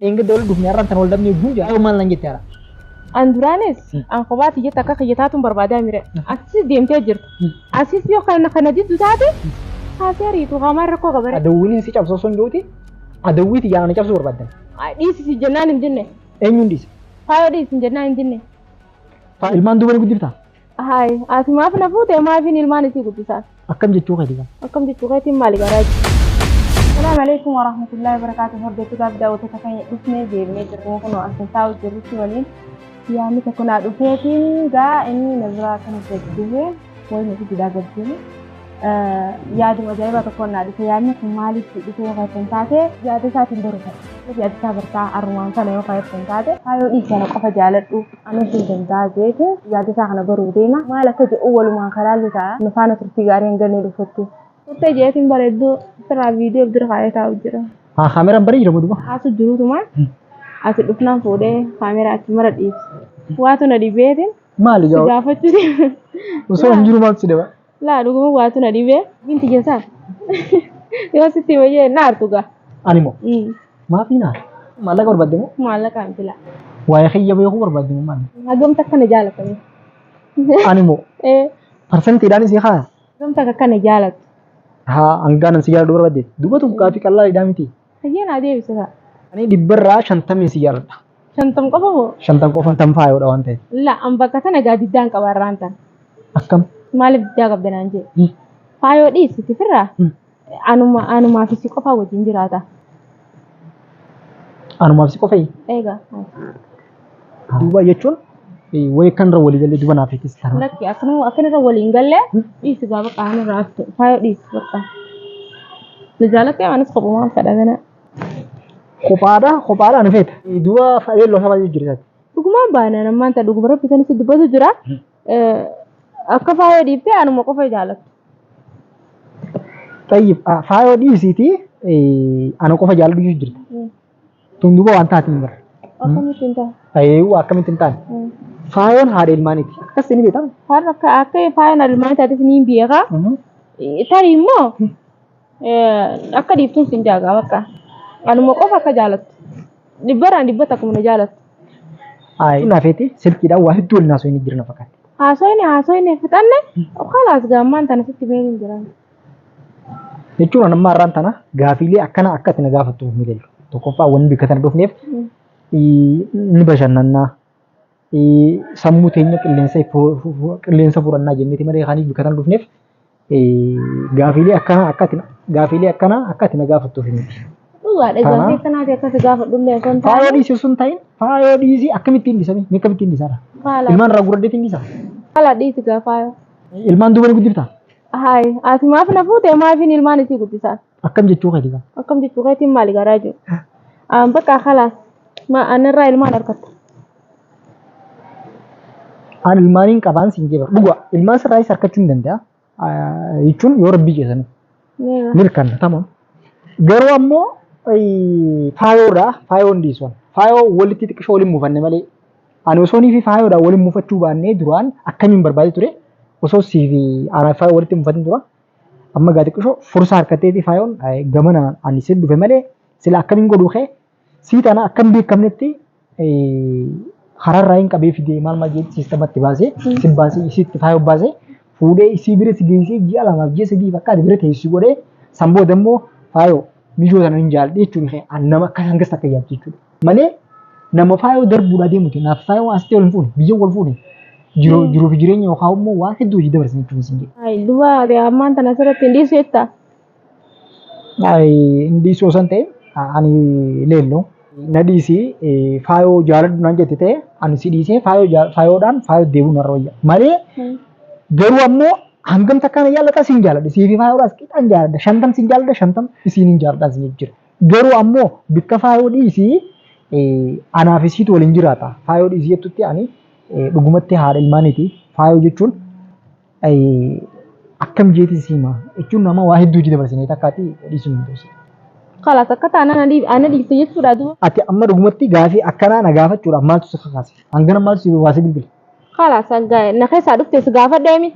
Inga dawla dhufnee tan wal dabnee buuja ayo maal nan jettara. Anduraanis an kophaati jetta akka kiyyataatuun barbaadaa mire asis deemtee jirtu asis yoo kana diddu taate haasee ariitu hamaan rakkoo qabare. Adawwiin si cabsoo son jooti adawwiiti yaana cabsuu barbaadan. Dhiisi si jennaan hin jenne. Eenyuun dhiisa? Faayoo dhiisi hin jennaan hin jenne. Ilmaan duuba ni guddiftaa? Hayi ati maaf na fuute maafiin ilmaan isii guddisaa? Akkam jechuu keetii? Akkam jechuu keetiin maali garaa jiru? السلام عليكم ورحمة الله وبركاته. هردت تبدأ وتتكلم اسمي جيبني تركون كنا أسنساو جريتي ولين يعني تكون أدوكيتين جا إني نزرع كنا تجديه وين في جدا جديه يا دي مجايبة تكون أدوكي يعني كمالي تجديه غير تنتاته يا دي ساعة تندرسه يا دي ساعة برتا أروان كنا يوم غير تنتاته هايو إيش أنا قفا جالتو أنا في تنتاته يا دي ساعة نبرو دينا ما لك تجي أول ما خلال لتا نفانا ترتيجارين جني لفتو Utte jeetiin bareedduu irraa viidiyoo bira kaayataa jira. Kaameraan bareedu jira muduba. Hasu jiruutuma asi dhufnaan fuudhee kaameraa achi mara dhiibsi. Waatu na dhibeetiin. Maali gaa'u? Gaafachuuti. Osoo hin jiru maal si dhaba? Laa dhuguma waatu na dhibee binti keessaa. Yoo sitti wayyee na artuga. Ani moo? Maafi naa? Maallaqa barbaadde moo? Maallaqa hin fila. Waa'ee xiyya beekuu barbaadde moo maali? Hagamta akkana jaalatame. Ani moo? Parsantiidhaan isii haa? Hagamta akkana jaalatu. Haa angaanan si jaalladhu barbaadde dubatu gaafii qal'aa idhaa miti. Hayyeen adeemsisa. Ani dhibbarraa 50 si jaalladha. 50 qofa moo? 50 qofa tan faayoodha waan ta'eef. La an bakka sana gaadiddaan qabaarraan tan. Akkam? Maaliif diddaa qabda naan jee? Faayoo dhiisiti firraa? Anumaaf si qofa wajjin jiraata. Anumaaf si qofaa? Eegaa. Duuba jechuun way kan irra walii galee duuba naaf eeggis taraa. Lakki akkanirra waliin galee dhiisi gaafa qaama irraa hafte faayoo dhiisi bakka. Ni jaalattee anis kophumaan fedha gana. Kophaadha ni feeta. Duuba faayoo sabaa jirti. Dhugumaan baana nammaan ta'e dhuguma rabbi kan itti dubbatu jira. Akka faayoo dhiiftee anuma qofa jaalattu. Tayyib faayoo dhiisiiti ana qofa jaalladhu jirti. Tun duuba waan taatiin bara. Akkamittiin ta'a? Ayyuu akkamittiin ta'a? Faayoon haadha ilmaaniiti. Akkas ni beekama? Haadha akka faayoon haadha ilmaanii taates ni beeka. Tarii immoo akka dhiiftuun sin jaagaa bakka. Anuma qofa akka jaalattu. Dhibbaraan dhibbata akkuma na jaalattu. Naafeeti silkiidhaan waa hedduu waliin haasoo inni jirna fakkaatti. Haasoo fixanne kalaas gaammaan tana sitti beekin jiran. Jechuun amma har'aan tana gaafiilee akkana akka ati na gaafattuuf ni galu. Tokkoffaa wanni bikka tana dhufneef ni bashannannaa. Sammuu teenya qilleensa fudhannaa jenneeti malee kan bikka tana dhufneef gaafiilee akkana akka ati na gaafattuuf miti. Dhugaadha gaafii akkanaati akkas gaafadhullee osoo hin taane. Faayoo dhiisii osoo hin ta'in faayoo dhiisii akkamittiin dhiisame mee akkamittiin dhiisaadha? Ilmaan irraa gurraddeetiin dhiisaa? Haala dhiisi gaafaayo. Ilmaan duuba ni guddiftaa? Hayi ati maaf na fuute maafiin ilmaan isii guddisaa? Akkam jechuu keetii gaa? Akkam jechuu keetiin maali garaa jiru? Bakka khalaas anirraa ilmaan argatta. An ilmaaniin qabaan siin jee dhugaa ilmaan sirraayis harkachuu hin danda'a. Jechuun yoo rabbii jeesan mirkanna tamam. Garuu ammoo faayoon dhiisuun faayoo walitti xiqqishoo waliin muufanne malee ani osoo nii fi faayoodhaan waliin muufachuu baannee duraan akkamiin barbaade ture osoo sii fi aanaa faayoo walitti muufatin dura amma gaa xiqqishoo fursaa harkattee fi faayoon gamana ani sin dhufe malee sila akkamiin godhuu kee sii tana akkam beekamnetti hararraa hin qabee fidee maal maal jedhu siistamatti baasee sin baasee isitti faayoo baasee fuudhee isii bira si geessee ji'a lamaaf ji'a sadii bakka ati bira teessii godhee sanbooda immoo faayoo mijoo sana hin jaalladhe jechuun nama akka hangas akka yaaddu jechuudha. Malee nama faayoo darbuudhaa deemuti naaf faayoo asitee wal fuune biyya wal fuune jiruuf jireenya yookaan immoo waan hedduu hojii dabarsan jechuun isin jedhe. Duba ammaan tana asirratti hin dhiisu jettaa? Hin dhiisu osoo hin ta'e ani leelloo na dhiisii faayoo jaaladhu naan jette ta'e ani si dhiisee faayoodhaan faayoo deebiin narra wayya. Malee garuu ammoo hangam takkaan jaalladha siin jaalladha siifi faayoodhaas qixaan jaalladha 50 siin jaalladha 50 isiin hin jaalladha siin jira. Garuu ammoo bikka faayoo dhiisii anaaf isiitu waliin jiraata. Faayoo dhiisii jettutti ani dhugumatti haadha ilmaaniiti. Faayoo jechuun akkam jeetii siima jechuun nama waa hedduu hojii dabarsinee takkaatti dhiisuu hin danda'u. Kalaas akka taanaan ana dhiibte jechuudha duuba. Ati amma dhugumatti gaafii akkanaa na gaafachuudhaaf maaltu si kakaase? Hangana maaltu si baasee bilbile? Kalaas na keessaa dhufte si gaafadheemi.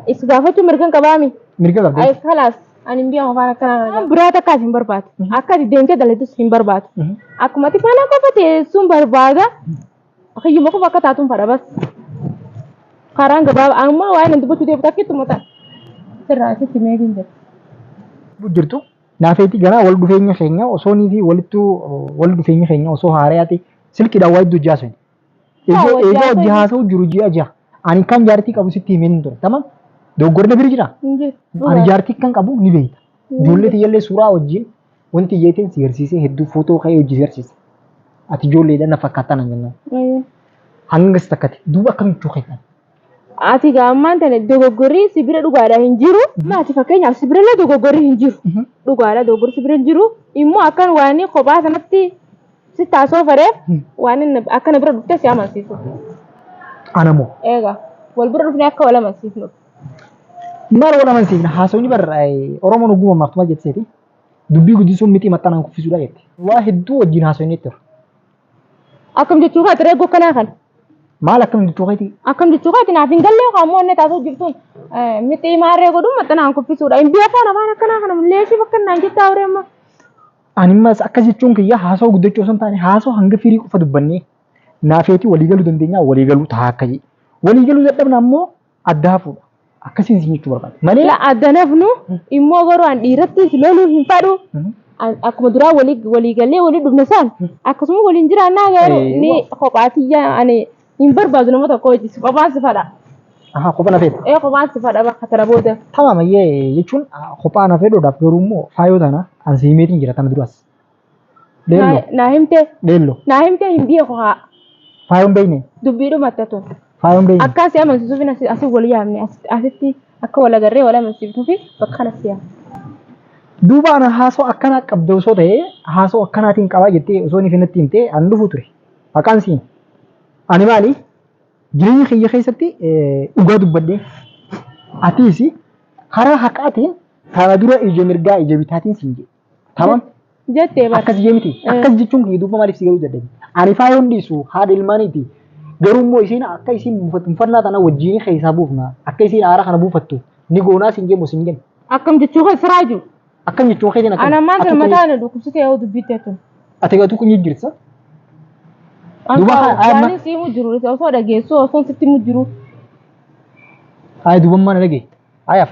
Is gaafachuu mirgan qabaami. Mirga qabdee? Kalaas Ani biya ko para kana. Berata ka sin barbaat. Akka di dente dalatu sin barbaat. Aku mati kana ko fate sun barbaaga. Akhiyo ko bakka tatum pada bas. Karang gabab amma wa nan dubu tude takkitu mata. Sirraati timedin de. Jirtu naafeeti gara wal dhufeenya keenya osoo nii fi wal dhufeenya keenya osoo haarayaati silkiidhaan waa hedduu jaasan. Egaa hojii haasa'u jiru ji'a ji'a. Ani kan jaartii qabu sitti himeen ture. Tamam. Doggorna bira jira. Ani jaartii kan qabu ni beekta. Ijoollee tiyyallee suuraa wajjin wanti ijjeetiin si garsiisee hedduu footoo ka'ee hojii garsiisa. Ati ijoolleedhaan na fakkaatan hin jennaan. Hangas takkate duuba akkamitti hojjetan. Ati gaammaan tana dogoggorri sibira dhugaadhaa hin jiru. Maati fakkeenyaaf sibirallee dogoggorri hin jiru. Dhugaadhaa dogoggorri sibira hin jiru. Immoo akkan waan kophaa sanatti si taasoo fareef waan akkana bira dhuftee si amansiisu. Anamoo. Egaa wal bira dhufnee akka wal amansiifnu. Maal wal amansiifna haasawni bara Oromoon ogummaa maftuma jetteeti. Dubbii guddisuun miti maxxanaan kuffisuudha jette. Waa hedduu wajjin haasawni itti. Akkam jechuu kaa tiree gokkanaa kana. Maal akkam jechuu kaati? Akkam jechuu kaati naaf hin galle qaammoo inni taasoo jirtuun miti maarree godhuun maxxanaan kuffisuudha. Hin biya afaan afaan akkanaa kana leeshii bakka naan jettaa horee amma. Animmas akka jechuun kiyya haasawaa guddachuu osoo hin taane haasawaa hanga firii qofa dubbannee naafeetii waliigaluu dandeenya waliigaluu ta'a akka jedhe. Waliigaluu dadhabna ammoo adda hafuudha. Akkasiin siin jechuu barbaada. Malee adda nafnu immoo garuu an dhiiratti loluu hin fadhu. Akkuma duraa waliigallee walii dhufne san akkasuma waliin jiraannaa garuu ni kophaatiyyaa ani hin barbaadu nama tokko hojjetu kophaan si fadha. Kophaa na fedha. Kophaan si fadha bakka tana booda. Tamamayyee jechuun kophaa na fedhuudhaaf garuu immoo faayoo tana an siimeetiin jira tana duras. Leello. Naa himte. Leello. Naa himte hin biyya kophaa. Faayoon beekne. Dubbiidhu mattatu. Faayoon beekne. Akka asii amansiisuuf asii wal yaamne asitti akka wal agarree wal amansiiftuu fi bakka kanatti yaamne. Duuba ana haasoo akkanaa qabda osoo ta'ee haasoo akkanaatiin qabaa jettee osoo ni finatti himtee an dhufu ture. Maqaan siin. Ani maali? Jireenya kiyya keessatti dhugaa dubbadhee atiis karaa haqaatiin kana dura ija mirgaa ija bitaatiin siin jedhe. Tamam? Jettee bara. Akkas jee miti. Akkas jechuun kiyya duuba maaliif si galuu dadhabe? Ani faayoon dhiisu haadha ilmaaniiti. Garuu immoo isiin akka isiin muffannaa tana wajjin keessaa buufna. Akka isiin aara kana buufattu ni goonaa siin jee moo siin jenna. Akkam jechuu kan siraa jiru. Akkam jechuu keetiin akkam. Ana maanta mataa na dhukkubsite yoo dubbitee tun. Ati gatu kun jirsa. Duuba waan siimu jiru osoo dhageessu osoo sitti mu jiru. Duuba mana dhagee.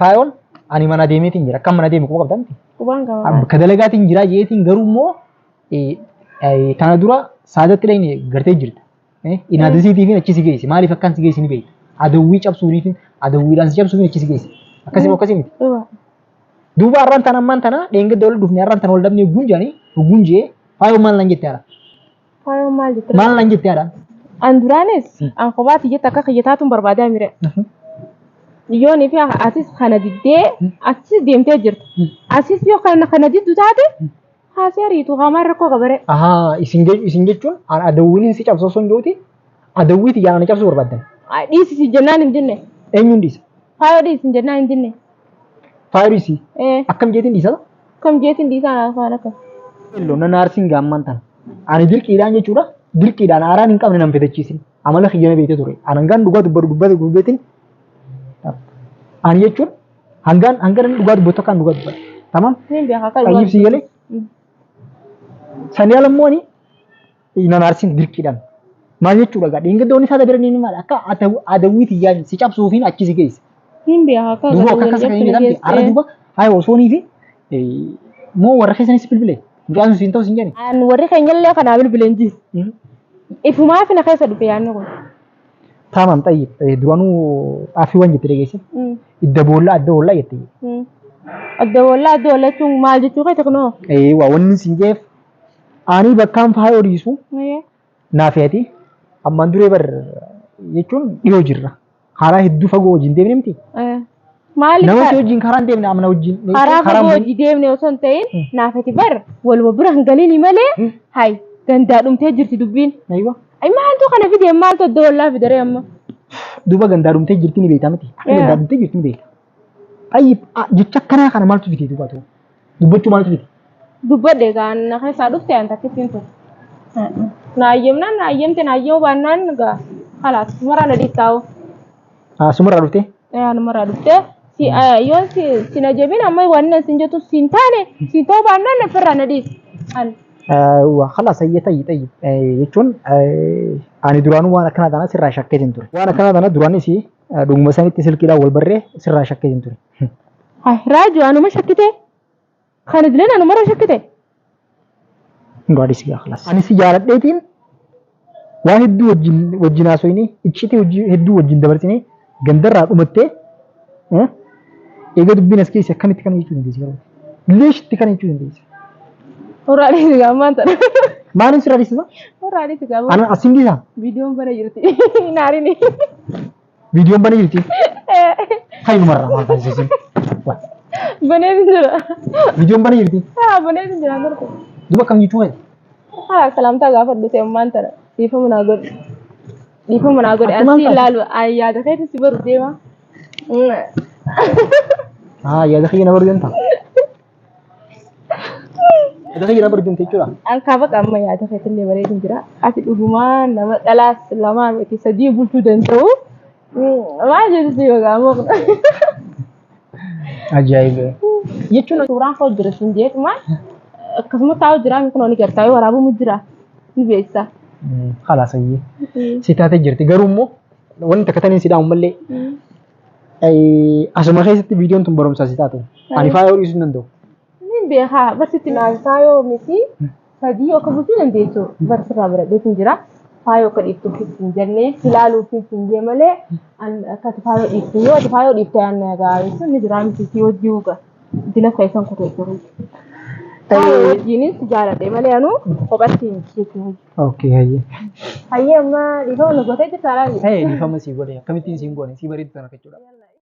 Faayoon ani mana deemeetiin jira. Akkam mana deeme quba qabda miti. Qubaan qaba. Bakka dalagaatiin jira jeetiin garuu immoo kana dura saadatti dhayne gartee jirta. Inaadisiitii fi achi si geessi. Maaliif akkaan si geessi ni beekta. Adawwii cabsuunii fi adawwiidhaan si cabsuun achi si geessi. Akkasii moo akkasii miti. Duuba arraan tan ammaan tana dheengadda wal dhufne arraan tan wal dhabnee gunjee faayoon maal nan jettee haadha. Faayoon maal jettee? Maal nan jettee haadha. An duraanis an kophaati jetta akka kiyyataatuun barbaadaa mire. Yoon fi asis kana diddee asis deemtee jirta. Asis yoo kana diddu taate haasee ariitu haamaan rakkoo qabare. Isin jechuun adawwiin si cabsu osoo hin jooti adawwiiti yaana cabsuu barbaaddan. Dhiisi jennaan hin jenne. Eenyuun dhiisa? Faayoo dhiisi jennaan hin jenne. Faayoo dhiisi? Akkam jeetiin dhiisa? Akkam jeetiin dhiisaa afaan akka. Nan aarsiin gaamman tana. Ani dirqiidhaan jechuudha. Dirqiidhaan aaraan hin qabne nan fedhachiisin. Amala kiyyana beekte ture. Hangaan dhugaa dubbatin. Ani jechuun hangaan dhugaa dubbatu akkaan dhugaa dubbata. Tamam? Qayyib si galee? Sani alammooni nan aarsiin dirqiidhaan. Maal jechuudha gaa dheengaddoonni isaa dabiranii ni maal akka adawwiiti yaani si cabsuufiin achi si geesse. Hin beekaa akka duuba akka akkasa kan hin jedhamte ara duuba haa osoonii fi moo warra keessanis bilbilee mucaan siin ta'u siin jedhani. An warri keenyallee kanaa bilbileen jiru. Ifumaa fi na keessa dhufe yaadni kun. Tamam tayyib duranuu xaafiiwwan jette dhageesse. Idda boollaa adda boollaa jette. Adda boollaa jechuun maal jechuu keessa kunoo? Waa wanni siin jeef ani bakkaan faayoo dhiisu naafeeti. Ammaan duree bar jechuun dhiyoo jirra. Karaa hedduu fagoo wajjin deemne miti. Maaliif? Nama si wajjin karaan deemne amna wajjin. Karaa fagoo wajjin deemne osoo hin ta'in naafeti bar waluma bira hin galiin malee hayi gandaa dhumtee jirti dubbiin. Maaltu kana fide maaltu adda wallaa fidaree amma. Duuba gandaa dhumtee jirti ni beektaa miti. Gandaa dhumtee jirti ni beekta. Ayyi jecha akkanaa kana maaltu fide duuba ta'u? Dubbachuu maaltu fide? Dubbadhe gaan na keessaa dhufte an takkittiin ture. Naayyamnaan naayyamte naayyamuu baannaan gaa halaas sumarraa na dhiistaa'u. Sumarraa dhuftee? Sumarraa dhuftee yoon si na jabin amma wannan sin jetu sin taane si too baannaan na firra na dhiis. خلاص هي طيب jechuun ani duraan waan akkana dana sirraa shakkeetin ture. Waan akkana dana duraan isi dhuguma sanitti silkiidhaan wal barree sirraa shakkeetin ture. Raaju anuma shakkite kan idileen anuma irra shakkite. Ngaadhi si خلاص. Ani si jaaladheetiin waa hedduu wajjin haasofnee icciitii hedduu wajjin dabarsinee gandarraa dhumattee eega dubbiin as keessa akkamitti kana jechuu dandeessi? Leeshitti kana jechuu dandeessi? Uraalee si gaammaan ta'a. Maalin sirraa dhiisisa? Uraalee si gaammaan. Ana asin dhiisaa? Viidiyoon bana jirti. Naarini. Viidiyoon bana jirti? Hayumarraa maal taasisan? Baneetin jira. Viidiyoon bana jirti? Baneetin jira garuu. Duba kam jechuu fayyada? Kalamtaa gaafa dhute ammaan tana. Dhiifama naa godhe. Dhiifama naa godhe. Asii ilaalu yaada keetti si baru deema. Yaada kiyya na baru deemta? Yaada kiyya na baru deemta jechuudha? An kaaba qaama yaada keetti illee bareedin jira. Ati dhugumaan nama dhalaas lamaa miti sadii bulchuu danda'u. Maal jedhu si yoogaamoo kun. Ajaa'iba. Jechuun suuraan koo jira siin jeetumaan akkasuma taa'u jira kun ni gartaa yoo waraabamu jira ni beeksa. خلاص هي ستات جرتي قرومو وانت كتاني سيداهم ملي asuma keessatti viidiyoon tun barumsaa si taatu ani faayoo dhiisuu danda'u. Niin beekaa barsiitti naan faayoo miti sadii akka bulchuu dandeessu barsirraa biradheetiin jira faayoo akka dhiiftuuf hin jennee ilaaluuf hin jee malee akka faayoo dhiiftu yoo ati faayoo dhiifte yaanna gaariisu ni jira miti si hojii uga dila keessan kutee jiru. Faayoo wajjinis jaaladhe malee anu kophatti hin jechuudha. Okay hayyee. Hayyee amma dhiifama nu godhee jirta laali. Dhiifama si godhe akkamittiin siin godhe si bareedu kana jechuudha.